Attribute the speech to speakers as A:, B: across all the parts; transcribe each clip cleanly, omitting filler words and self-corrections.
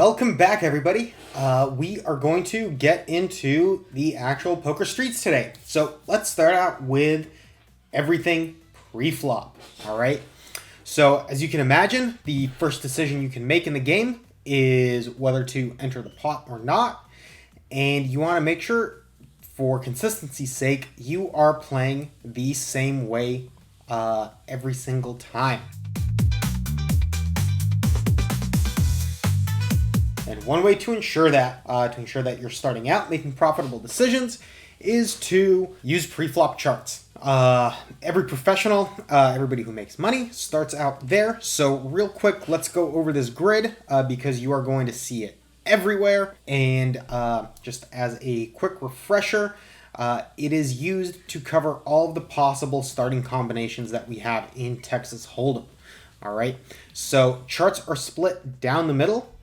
A: Welcome back, everybody. We are going to get into the actual poker streets today. So let's start out with everything pre-flop, all right? So as you can imagine, the first decision you can make in the game is whether to enter the pot or not. And you want to make sure, for consistency's sake, you are playing the same way every single time. And one way to ensure that you're starting out making profitable decisions is to use pre-flop charts. Every professional, everybody who makes money starts out there. So real quick, let's go over this grid because you are going to see it everywhere. And just as a quick refresher, it is used to cover all of the possible starting combinations that we have in Texas Hold'em. All right. So charts are split down the middle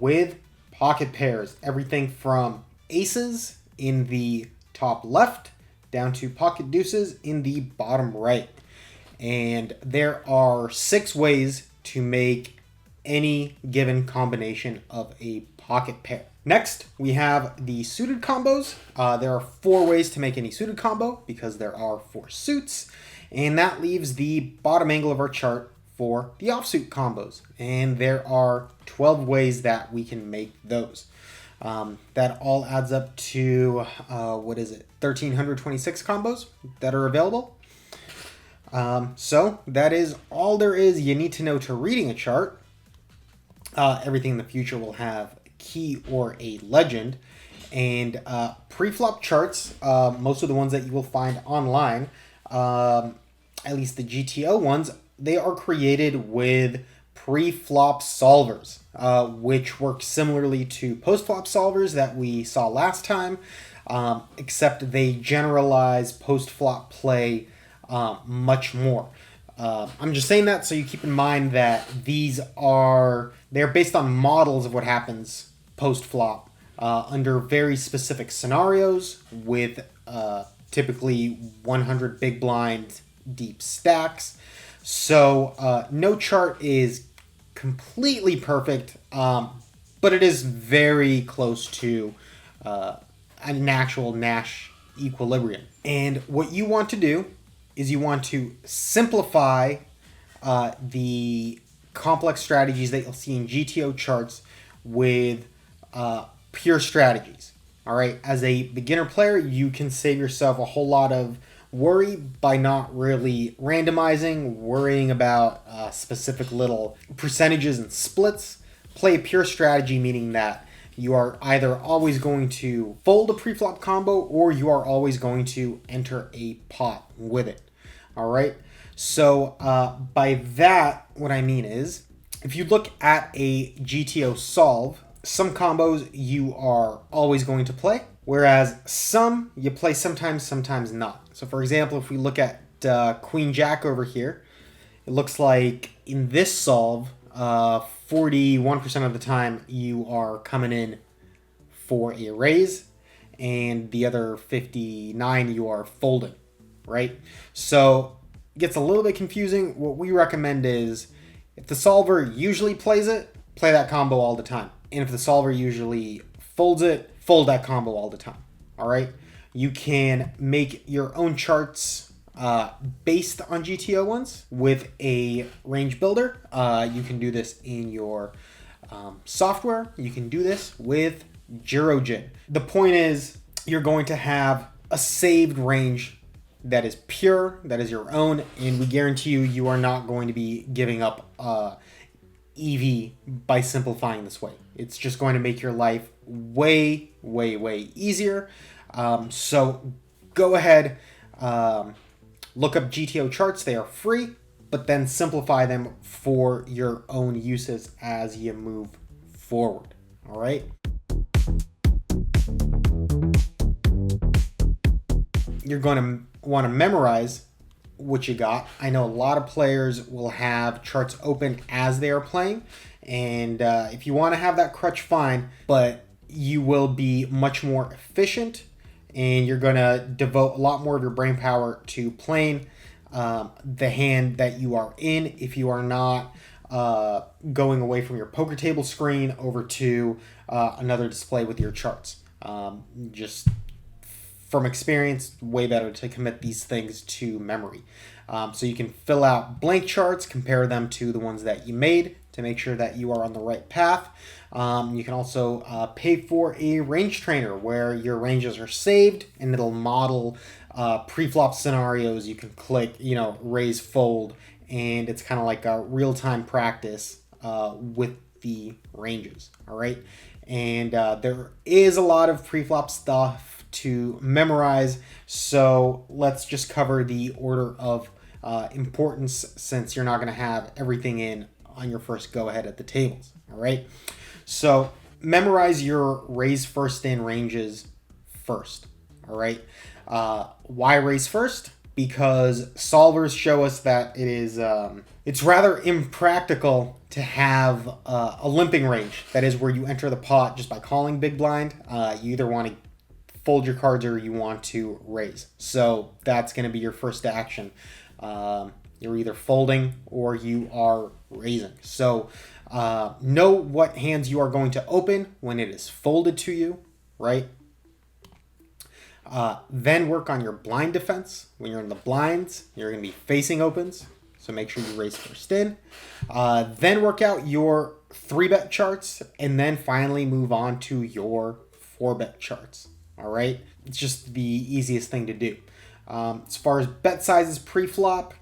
A: with pocket pairs, everything from aces in the top left down to pocket deuces in the bottom right. And there are 6 ways to make any given combination of a pocket pair. Next, we have the suited combos. There are 4 ways to make any suited combo because there are 4 suits, and that leaves the bottom angle of our chart for the offsuit combos, and there are 12 ways that we can make those. That all adds up to 1,326 combos that are available. So that is all there is you need to know to reading a chart. Everything in the future will have a key or a legend, and pre-flop charts, most of the ones that you will find online, at least the GTO ones, they are created with pre-flop solvers, which work similarly to post-flop solvers that we saw last time, except they generalize post-flop play much more. I'm just saying that so you keep in mind that they're based on models of what happens post-flop under very specific scenarios with typically 100 big blind deep stacks. So no chart is completely perfect, but it is very close to an actual Nash equilibrium. And what you want to do is you want to simplify the complex strategies that you'll see in GTO charts with pure strategies. All right, as a beginner player, you can save yourself a whole lot of worry by not really randomizing, worrying about specific little percentages and splits. Play a pure strategy, meaning that you are either always going to fold a pre-flop combo or you are always going to enter a pot with it. All right. So by that, what I mean is, if you look at a GTO solve, some combos you are always going to play, whereas some you play sometimes, sometimes not. So for example, if we look at Queen Jack over here, it looks like in this solve, 41% of the time you are coming in for a raise, and the other 59 you are folding, right? So it gets a little bit confusing. What we recommend is, if the solver usually plays it, play that combo all the time. And if the solver usually folds it, fold that combo all the time. All right. You can make your own charts based on GTO ones with a range builder. You can do this in your software. You can do this with Jurojin. The point is, you're going to have a saved range that is pure, that is your own, and we guarantee you are not going to be giving up EV by simplifying this way. It's just going to make your life way, way, way easier. So go ahead, look up GTO charts. They are free, but then simplify them for your own uses as you move forward. All right. You're going to want to memorize what you got. I know a lot of players will have charts open as they are playing, and if you want to have that crutch, fine, but you will be much more efficient, and you're going to devote a lot more of your brain power to playing the hand that you are in if you are not going away from your poker table screen over to another display with your charts. Just from experience, way better to commit these things to memory. So you can fill out blank charts, compare them to the ones that you made to make sure that you are on the right path. You can also pay for a range trainer where your ranges are saved and it'll model pre-flop scenarios. You can click, raise, fold, and it's kind of like a real-time practice with the ranges. All right. And there is a lot of pre-flop stuff to memorize. So let's just cover the order of importance, since you're not going to have everything in on your first go ahead at the tables. All right. So memorize your raise first in ranges first. All right. Why raise first? Because solvers show us that it is it's rather impractical to have a limping range. That is where you enter the pot just by calling big blind. You either want to fold your cards or you want to raise. So that's going to be your first action. You're either folding or you are raising. So know what hands you are going to open when it is folded to you, right? Then work on your blind defense. When you're in the blinds, you're going to be facing opens. So make sure you raise first in. Then work out your 3-bet charts, and then finally move on to your 4-bet charts. All right. It's just the easiest thing to do. As far as bet sizes pre-flop,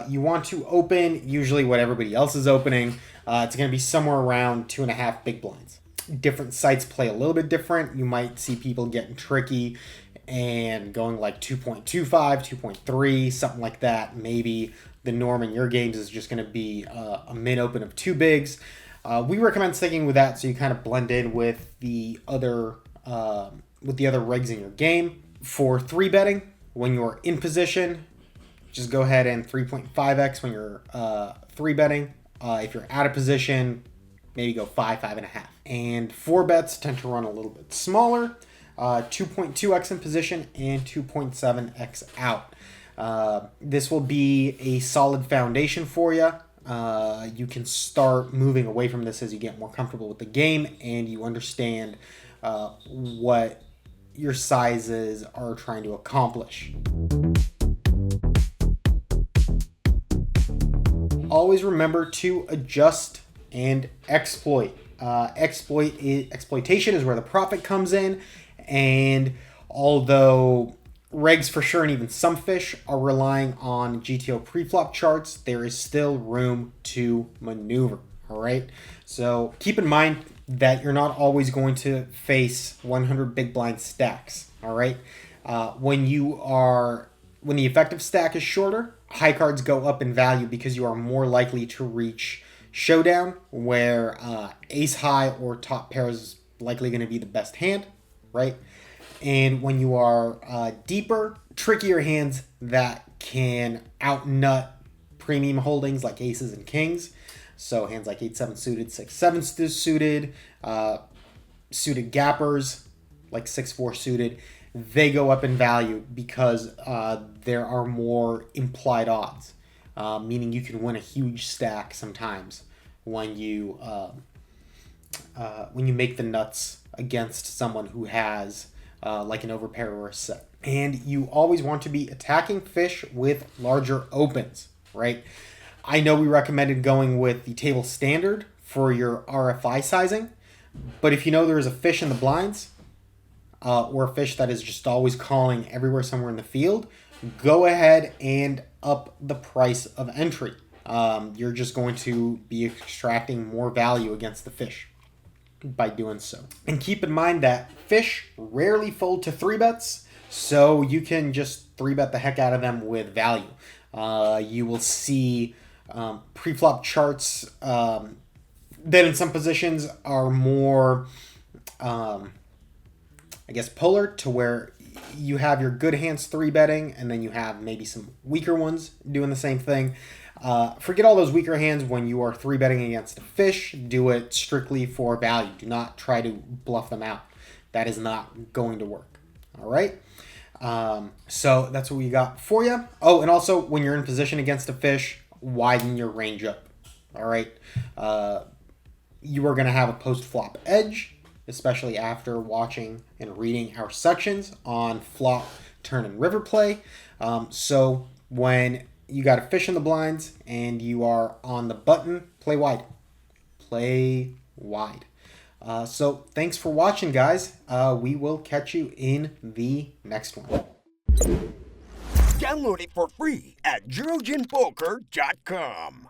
A: you want to open usually what everybody else is opening. It's going to be somewhere around 2.5 big blinds. Different sites play a little bit different. You might see people getting tricky and going like 2.25, 2.3, something like that. Maybe the norm in your games is just going to be a min open of 2 bigs. We recommend sticking with that so you kind of blend in with the other regs in your game. For 3-betting, when you're in position, just go ahead and 3.5x when you're 3-betting. If you're out of position, maybe go 5, 5.5. And 4-bets tend to run a little bit smaller, 2.2x in position and 2.7x out. This will be a solid foundation for you. You can start moving away from this as you get more comfortable with the game and you understand what your sizes are trying to accomplish. Always remember to adjust and exploit. Exploitation is where the profit comes in, and although regs for sure and even some fish are relying on GTO preflop charts, there is still room to maneuver. All right, so keep in mind that you're not always going to face 100 big blind stacks. All right, when the effective stack is shorter, high cards go up in value because you are more likely to reach showdown, where ace high or top pair is likely going to be the best hand, right? And when you are deeper, trickier hands that can outnut premium holdings like aces and kings. So hands like 8-7 suited, 6-7 suited, suited gappers like 6-4 suited, they go up in value because there are more implied odds, meaning you can win a huge stack sometimes when you make the nuts against someone who has like an overpair or a set. And you always want to be attacking fish with larger opens, right? I know we recommended going with the table standard for your RFI sizing, but if you know there is a fish in the blinds, or a fish that is just always calling everywhere somewhere in the field, go ahead and up the price of entry. You're just going to be extracting more value against the fish by doing so. And keep in mind that fish rarely fold to 3-bets, so you can just 3-bet the heck out of them with value. You will see pre-flop charts that in some positions are more polar, to where you have your good hands 3-betting and then you have maybe some weaker ones doing the same thing. Forget all those weaker hands when you are 3-betting against a fish. Do it strictly for value. Do not try to bluff them out. That is not going to work. All right. So that's what we got for you. Oh, and also when you're in position against a fish, widen your range up. All right. You are going to have a post-flop edge, especially after watching and reading our sections on flop, turn, and river play. So when you got a fish in the blinds and you are on the button, play wide. Play wide. So thanks for watching, guys. We will catch you in the next one.
B: Download it for free at JurojinPoker.com.